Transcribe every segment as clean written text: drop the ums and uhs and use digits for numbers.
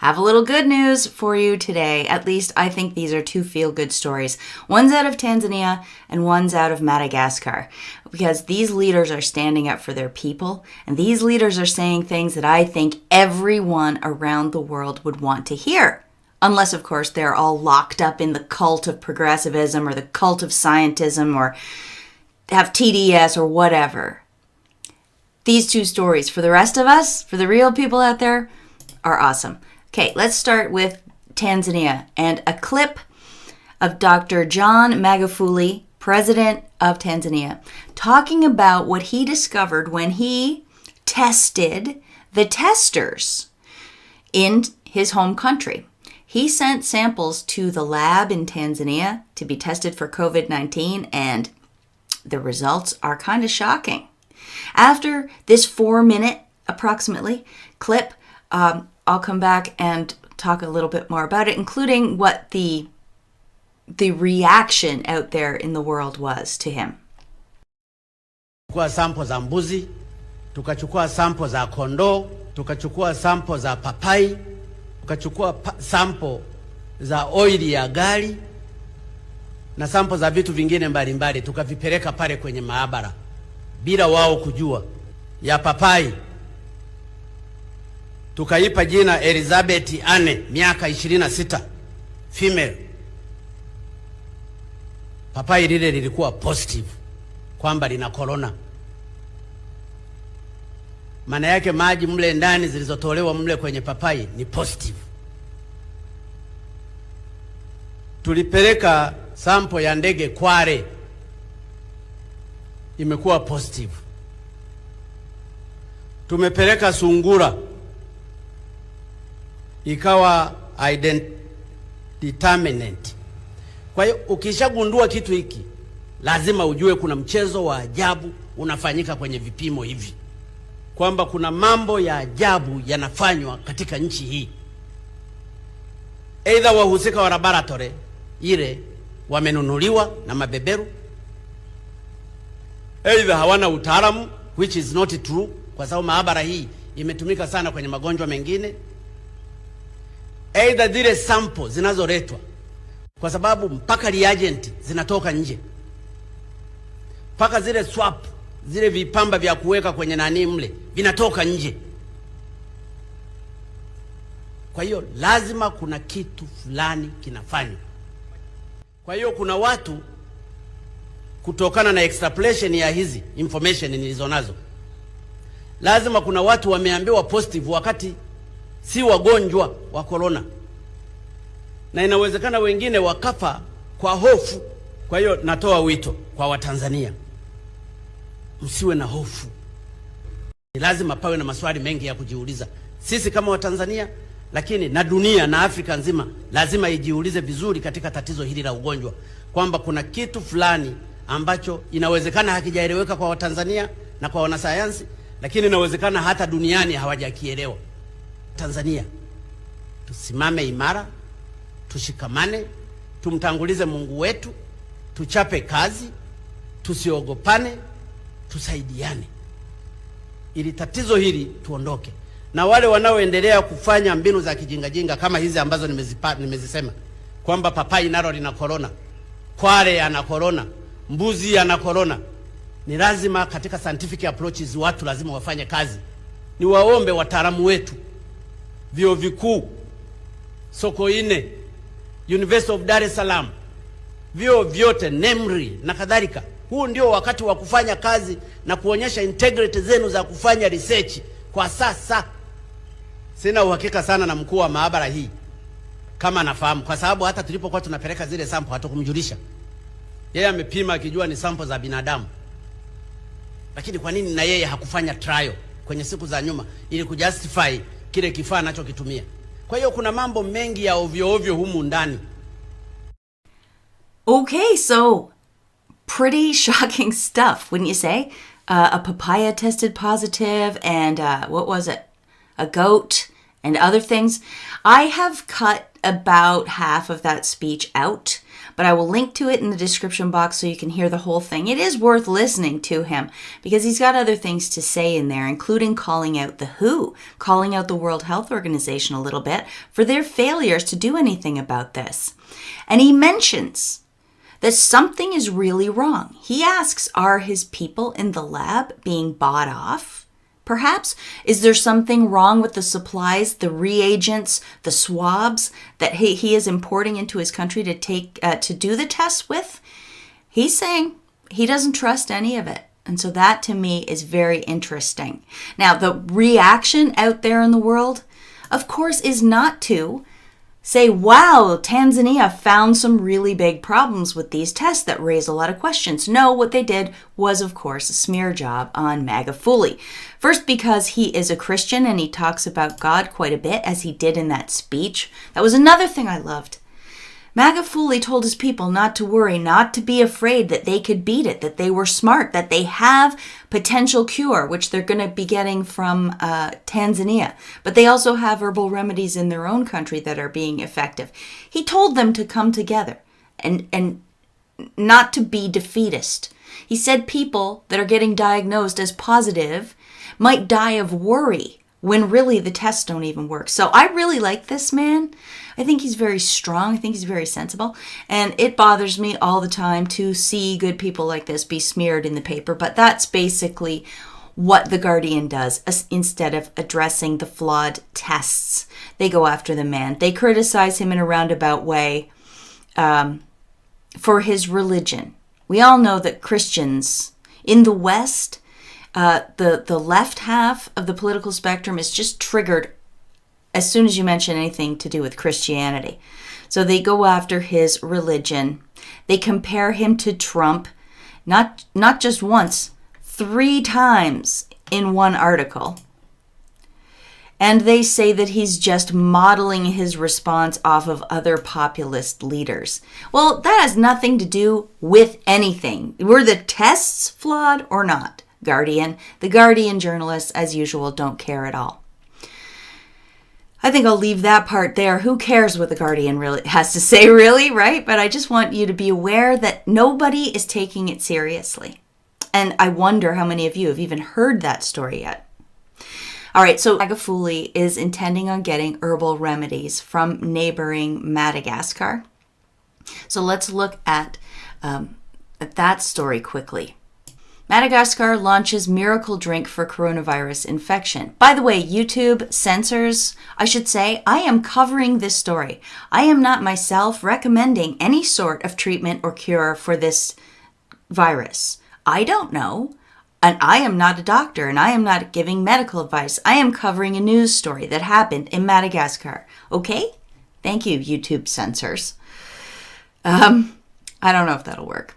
have a little good news for you today. At least I think these are two feel-good stories. One's out of Tanzania and one's out of Madagascar, because these leaders are standing up for their people, and these leaders are saying things that I think everyone around the world would want to hear. Unless, of course, they're all locked up in the cult of progressivism or the cult of scientism or have TDS or whatever. These two stories, for the rest of us, for the real people out there, are awesome. Okay, let's start with Tanzania and a clip of Dr. John Magufuli, president of Tanzania, talking about what he discovered when he tested the testers in his home country. He sent samples to the lab in Tanzania to be tested for COVID-19, and the results are kind of shocking. After this 4-minute, approximately, clip, I'll come back and talk a little bit more about it, including what the reaction out there in the world was to him. Tukachukua sample za mbuzi, tukachukua sample za kondoo, tukachukua sample za papai, tukachukua sample za oili ya gari na sample za vitu vingine mbalimbali, tukavipeleka pale kwenye maabara bila wao kujua. Ya papai tukaipa jina Elizabeth Anne, miaka 26, female. Papai lile lilikuwa positive kwamba lina corona. Maana yake maji mle ndani zilizotolewa mle kwenye papai ni positive. Tulipeleka sample ya ndege Kware, imekuwa positive. Tumepeleka sungura, ikawa determinant. Kwa hiyo ukishagundua kitu hiki, lazima ujue kuna mchezo wa ajabu unafanyika kwenye vipimo hivi, kwamba kuna mambo ya ajabu yanafanywa katika nchi hii. Either wahusika wa laboratory ile wamenunuliwa na mabeberu, either hawana utaalamu, which is not true, kwa sababu maabara hii imetumika sana kwenye magonjwa mengine. Either zile sample zinazoletwa, kwa sababu mpaka reagent zinatoka nje, mpaka zile swap, zile vipamba vya kuweka kwenye nani mle vinatoka nje. Kwa hiyo lazima kuna kitu fulani kinafanywa. Kwa hiyo kuna watu, kutokana na extrapolation ya hizi information nilizonazo, lazima kuna watu wameambiwa positive wakati si wagonjwa wa corona, na inawezekana wengine wakafa kwa hofu. Kwa hiyo natoa wito kwa Watanzania, msiwe na hofu. Ni lazima pawe na maswali mengi ya kujiuliza sisi kama Watanzania, lakini na dunia na Afrika nzima lazima ijiulize vizuri katika tatizo hili la ugonjwa, kwamba kuna kitu fulani ambacho inawezekana hakijaeleweka kwa Watanzania na kwa wanasayansi, lakini inawezekana hata duniani hawajakielewa. Tanzania, tusimame imara, tushikamane, tumtangulize Mungu wetu, tuchape kazi, tusiogopane, tusaidiane ili tatizo hili tuondoke. Na wale wanaoendelea kufanya mbinu za kijingajinga kama hizi ambazo nimezisema, kwamba papai nalo lina corona, Kware ana corona, mbuzi ana corona, ni lazima katika scientific approaches watu lazima wafanye kazi. Ni waombe wataalamu wetu, vyuo vikuu, Sokoine, University of Dar es Salaam, vyuo vyote, NEMRI na kadhalika. Huu ndio wakati wa kufanya kazi na kuonyesha integrity zenu za kufanya research kwa sasa. Sina uhakika sana na mkuu wa maabara hii kama anafahamu, kwa sababu hata tulipokuwa tunapeleka zile sample hatukumjulisha. Yeye amepima akijua ni sample za binadamu. Lakini kwa nini na yeye hakufanya trial kwenye siku za nyuma ili kujustify kile kifaa anachokitumia? Kwa hiyo kuna mambo mengi ya ovyo ovyo humu ndani. Okay, so pretty shocking stuff, wouldn't you say? A papaya tested positive, and what was it? A goat and other things. I have cut about half of that speech out, but I will link to it in the description box so you can hear the whole thing. It is worth listening to him because he's got other things to say in there, including calling out the WHO, calling out the World Health Organization a little bit for their failures to do anything about this. And he mentions that something is really wrong. He asks, are his people in the lab being bought off? Perhaps, is there something wrong with the supplies, the reagents, the swabs that he is importing into his country to take to do the tests with? He's saying he doesn't trust any of it. And so that to me is very interesting. Now, the reaction out there in the world, of course, is not to say, wow, Tanzania found some really big problems with these tests that raise a lot of questions. No, what they did was, of course, a smear job on Magufuli. First, because he is a Christian and he talks about God quite a bit, as he did in that speech. That was another thing I loved. Magufuli told his people not to worry, not to be afraid that they could beat it, that they were smart, that they have potential cure, which they're going to be getting from Tanzania. But they also have herbal remedies in their own country that are being effective. He told them to come together and not to be defeatist. He said people that are getting diagnosed as positive might die of worry when really the tests don't even work. So I really like this man. I think he's very strong. I think he's very sensible. And it bothers me all the time to see good people like this be smeared in the paper. But that's basically what The Guardian does. Instead of addressing the flawed tests, they go after the man. They criticize him in a roundabout way for his religion. We all know that Christians in the West, the left half of the political spectrum is just triggered as soon as you mention anything to do with Christianity. So they go after his religion. They compare him to Trump, not just once, 3 times in one article. And they say that he's just modeling his response off of other populist leaders. Well, that has nothing to do with anything. Were the tests flawed or not? Guardian. The Guardian journalists, as usual, don't care at all. I think I'll leave that part there. Who cares what The Guardian really has to say, really, right? But I just want you to be aware that nobody is taking it seriously. And I wonder how many of you have even heard that story yet. All right, so Magufuli is intending on getting herbal remedies from neighboring Madagascar. So let's look at that story quickly. Madagascar launches miracle drink for coronavirus infection. By the way, YouTube censors, I should say, I am covering this story. I am not myself recommending any sort of treatment or cure for this virus. I don't know. And I am not a doctor, and I am not giving medical advice. I am covering a news story that happened in Madagascar. Okay? Thank you, YouTube censors. I don't know if that'll work.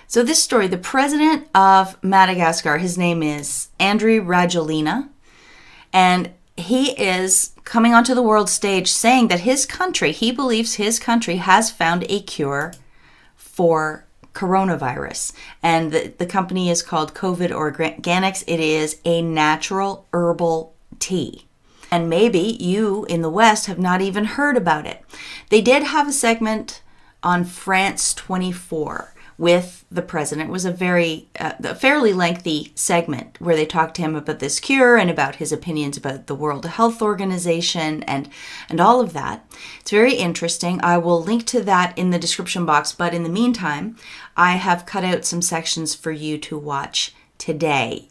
So this story, the president of Madagascar, his name is Andry Rajoelina, and he is coming onto the world stage saying that his country, he believes his country has found a cure for coronavirus. And the company is called COVID Organics. It is a natural herbal tea. And maybe you in the West have not even heard about it. They did have a segment on France 24 with the president. It was a fairly lengthy segment where they talked to him about this cure and about his opinions about the World Health Organization and all of that. It's very interesting. I will link to that in the description box, but in the meantime, I have cut out some sections for you to watch today.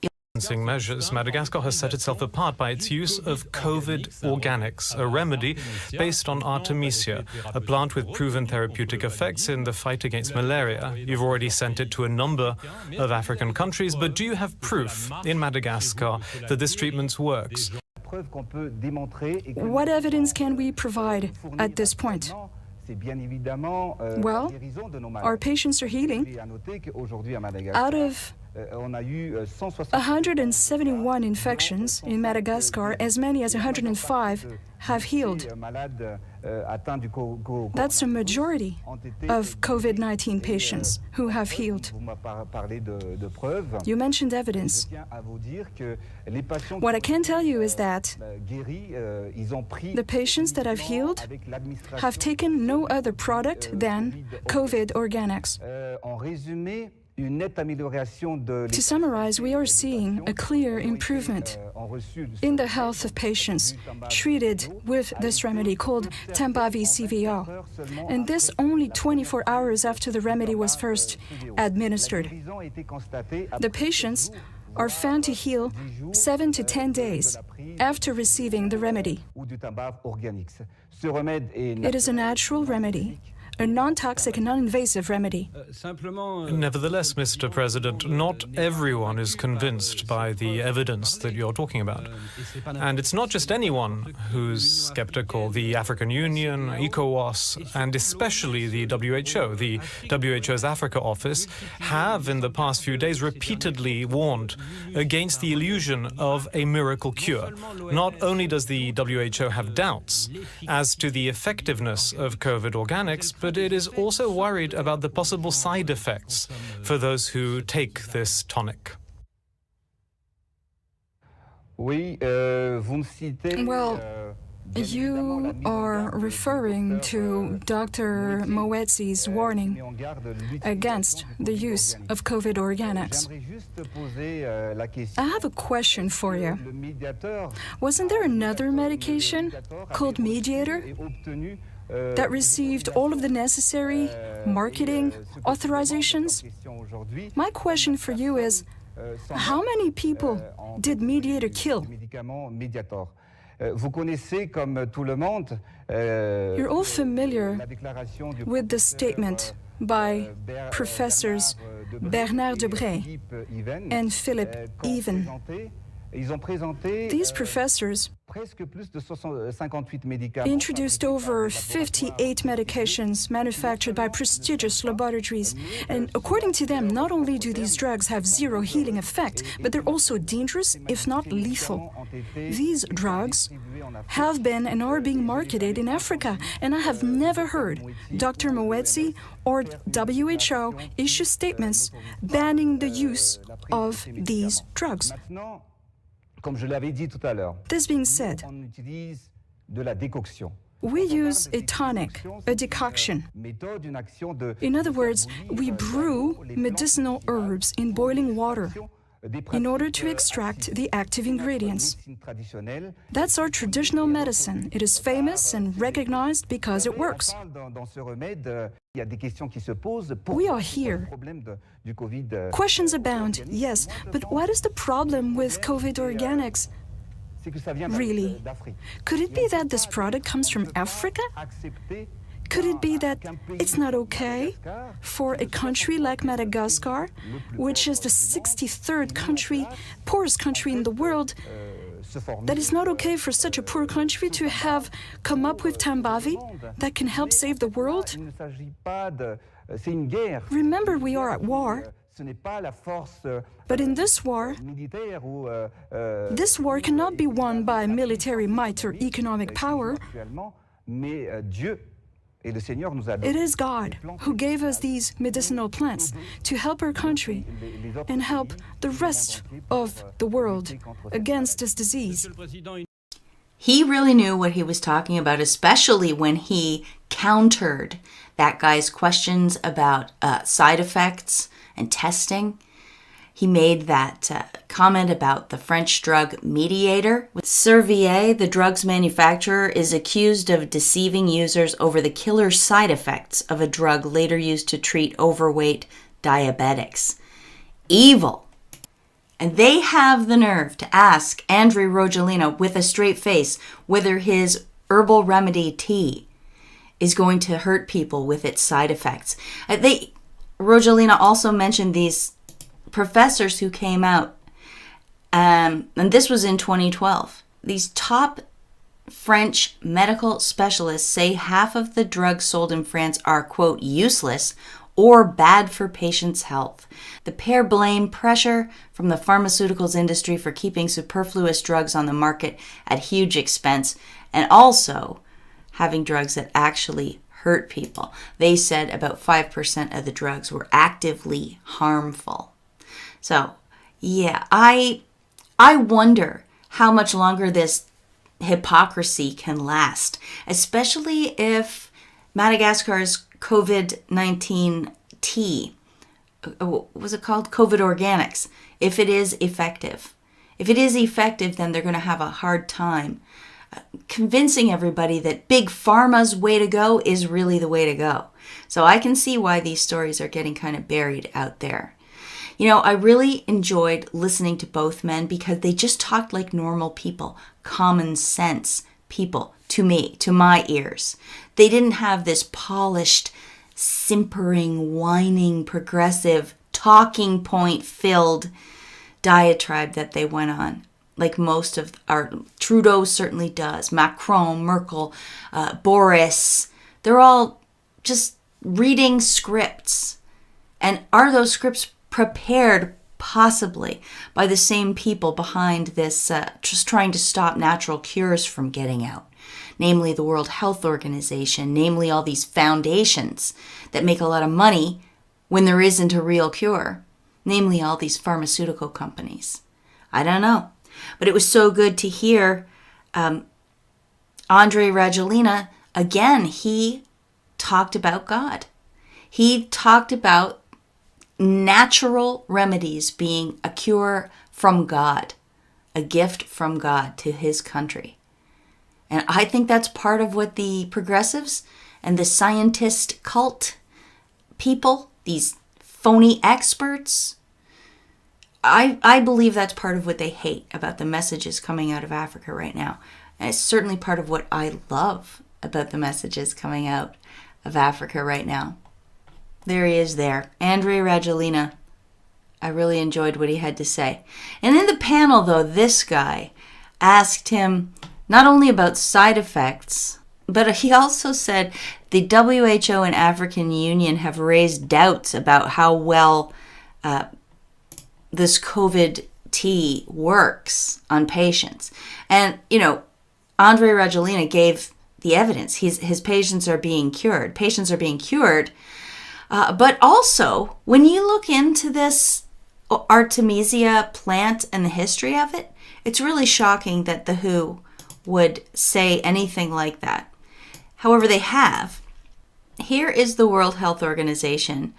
Measures, Madagascar has set itself apart by its use of COVID Organics, a remedy based on Artemisia, a plant with proven therapeutic effects in the fight against malaria. You've already sent it to a number of African countries, but do you have proof in Madagascar that this treatment works? What evidence can we provide at this point? Well, our patients are healing. Out of 171 infections in Madagascar, as many as 105 have healed. That's a majority of COVID-19 patients who have healed. You mentioned evidence. What I can tell you is that the patients that have healed have taken no other product than COVID Organics. To summarize, we are seeing a clear improvement in the health of patients treated with this remedy called Tanzania CVR, and this only 24 hours after the remedy was first administered. The patients are found to heal 7 to 10 days after receiving the remedy. It is a natural remedy, a non-toxic and non-invasive remedy. Nevertheless, Mr. President, not everyone is convinced by the evidence that you're talking about. And it's not just anyone who's skeptical. The African Union, ECOWAS, and especially the WHO, the WHO's Africa office, have in the past few days repeatedly warned against the illusion of a miracle cure. Not only does the WHO have doubts as to the effectiveness of COVID Organics, but it is also worried about the possible side effects for those who take this tonic. Well, you are referring to Dr. Moetzi's warning against the use of COVID Organics. I have a question for you. Wasn't there another medication called Mediator that received all of the necessary marketing authorizations? My question for you is, how many people did Mediator kill? You're all familiar with the statement by Professors Bernard Debré and Philip Even. These professors introduced over 58 medications manufactured by prestigious laboratories. And according to them, not only do these drugs have zero healing effect, but they're also dangerous, if not lethal. These drugs have been and are being marketed in Africa, and I have never heard Dr. Moetzi or WHO issue statements banning the use of these drugs. This being said, we use a tonic, a decoction. In other words, we brew medicinal herbs in boiling water in order to extract the active ingredients. That's our traditional medicine. It is famous and recognized because it works. We are here. Questions abound, yes, but what is the problem with COVID Organics? Really? Could it be that this product comes from Africa? Could it be that it's not okay for a country like Madagascar, which is the 63rd country, poorest country in the world, that it's not okay for such a poor country to have come up with Tanzania that can help save the world? Remember, we are at war. But in this war cannot be won by military might or economic power. It is God who gave us these medicinal plants to help our country and help the rest of the world against this disease. He really knew what he was talking about, especially when he countered that guy's questions about side effects and testing. He made that comment about the French drug Mediator. Servier, the drug's manufacturer, is accused of deceiving users over the killer side effects of a drug later used to treat overweight diabetics. Evil. And they have the nerve to ask Andry Rajoelina with a straight face whether his herbal remedy tea is going to hurt people with its side effects. Rajoelina also mentioned these professors who came out, and this was in 2012. These top French medical specialists say half of the drugs sold in France are, quote, useless or bad for patients' health. The pair blame pressure from the pharmaceuticals industry for keeping superfluous drugs on the market at huge expense, and also having drugs that actually hurt people. They said about 5% of the drugs were actively harmful. So, yeah, I wonder how much longer this hypocrisy can last, especially if Madagascar's COVID-19 tea, what was it called? COVID organics, if it is effective. If it is effective, then they're going to have a hard time convincing everybody that big pharma's way to go is really the way to go. So I can see why these stories are getting kind of buried out there. You know, I really enjoyed listening to both men because they just talked like normal people, common sense people, to me, to my ears. They didn't have this polished, simpering, whining, progressive, talking point filled diatribe that they went on, like most of our, Trudeau certainly does, Macron, Merkel, Boris. They're all just reading scripts. And are those scripts prepared possibly by the same people behind this, just trying to stop natural cures from getting out? Namely the World Health Organization, namely all these foundations that make a lot of money when there isn't a real cure, namely all these pharmaceutical companies. I don't know. But it was so good to hear Andre Rajoelina, again, he talked about God. He talked about natural remedies being a cure from God, a gift from God to his country. And I think that's part of what the progressives and the scientist cult people, these phony experts, I believe that's part of what they hate about the messages coming out of Africa right now. And it's certainly part of what I love about the messages coming out of Africa right now. There he is there, Andre Rajoelina. I really enjoyed what he had to say. And in the panel, though, this guy asked him not only about side effects, but he also said the WHO and African Union have raised doubts about how well this COVID tea works on patients. And, you know, Andre Rajoelina gave the evidence. His patients are being cured. Patients are being cured. But also, when you look into this Artemisia plant and the history of it, it's really shocking that the WHO would say anything like that. However, they have. Here is the World Health Organization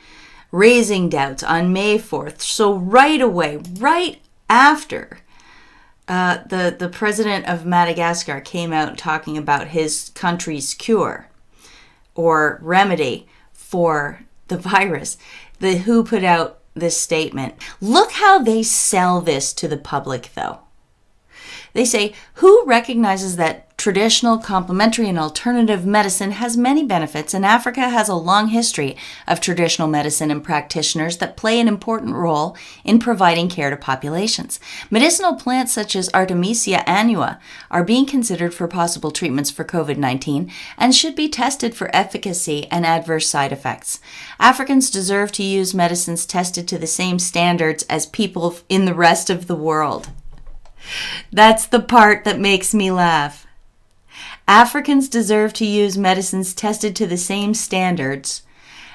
raising doubts on May 4th. So right away, right after the president of Madagascar came out talking about his country's cure or remedy for the virus, the WHO put out this statement. Look how they sell this to the public, though. They say, WHO recognizes that traditional, complementary, and alternative medicine has many benefits, and Africa has a long history of traditional medicine and practitioners that play an important role in providing care to populations. Medicinal plants such as Artemisia annua are being considered for possible treatments for COVID-19 and should be tested for efficacy and adverse side effects. Africans deserve to use medicines tested to the same standards as people in the rest of the world. That's the part that makes me laugh. Africans deserve to use medicines tested to the same standards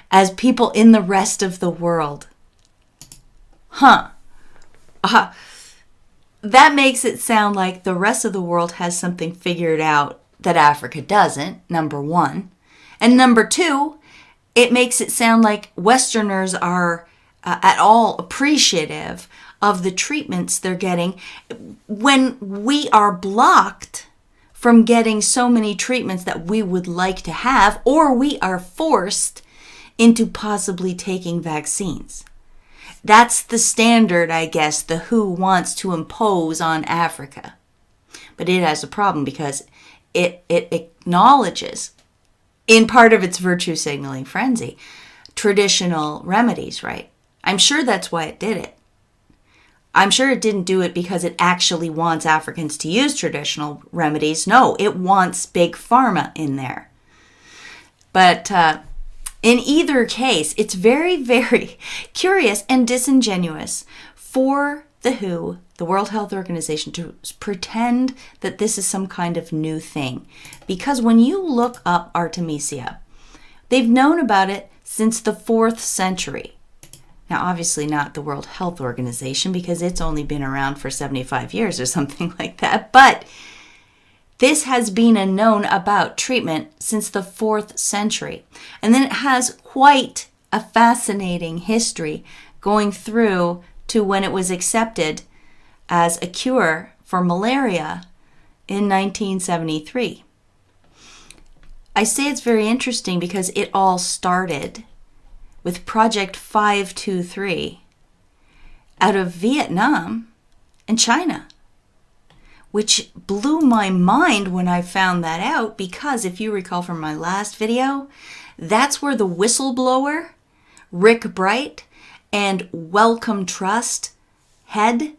as people in the rest of the world. That makes it sound like the rest of the world has something figured out that Africa doesn't, number one. And number two, it makes it sound like Westerners are at all appreciative of the treatments they're getting when we are blocked from getting so many treatments that we would like to have, or we are forced into possibly taking vaccines. That's the standard, I guess, the WHO wants to impose on Africa. But it has a problem because it acknowledges, in part of its virtue signaling frenzy, traditional remedies, right? I'm sure that's why it did it. I'm sure it didn't do it because it actually wants Africans to use traditional remedies. No, it wants big pharma in there. But in either case, it's very, very curious and disingenuous for the WHO, the World Health Organization, to pretend that this is some kind of new thing. Because when you look up Artemisia, they've known about it since the 4th century. Now, obviously not the World Health Organization, because it's only been around for 75 years or something like that. But this has been a known about treatment since the 4th century. And then it has quite a fascinating history going through to when it was accepted as a cure for malaria in 1973. I say it's very interesting because it all started with Project 523 out of Vietnam and China, which blew my mind when I found that out, because if you recall from my last video, that's where the whistleblower, Rick Bright, and Wellcome Trust head,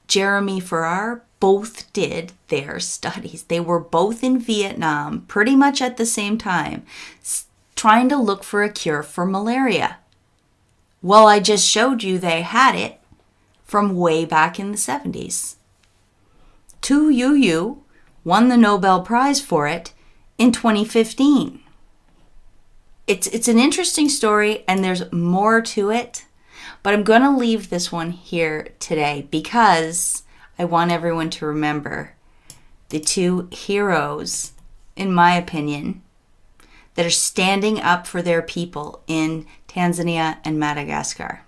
Jeremy Farrar, both did their studies. They were both in Vietnam pretty much at the same time, trying to look for a cure for malaria. Well, I just showed you they had it from way back in the 70s. Tu Youyou won the Nobel Prize for it in 2015. It's an interesting story, and there's more to it, but I'm going to leave this one here today because I want everyone to remember the two heroes, in my opinion, that are standing up for their people in Tanzania and Madagascar.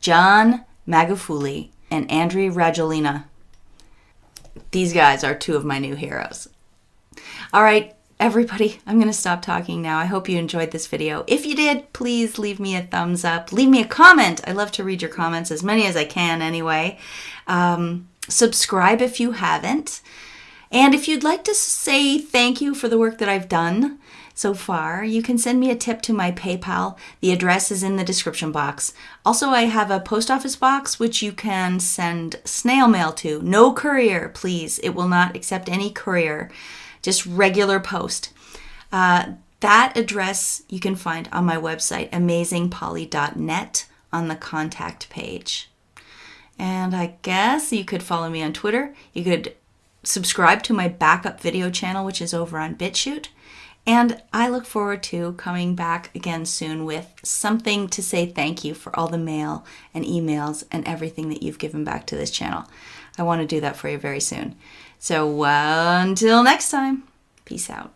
John Magufuli and Andry Rajoelina. These guys are two of my new heroes. All right, everybody, I'm going to stop talking now. I hope you enjoyed this video. If you did, please leave me a thumbs up. Leave me a comment. I love to read your comments, as many as I can anyway. Subscribe if you haven't. And if you'd like to say thank you for the work that I've done so far, you can send me a tip to my PayPal. The address is in the description box. Also, I have a post office box which you can send snail mail to. No courier, please. It will not accept any courier. Just regular post. That address you can find on my website, amazingpolly.net, on the contact page. And I guess you could follow me on Twitter. You could subscribe to my backup video channel, which is over on BitChute. And I look forward to coming back again soon with something to say thank you for all the mail and emails and everything that you've given back to this channel. I want to do that for you very soon. So until next time, peace out.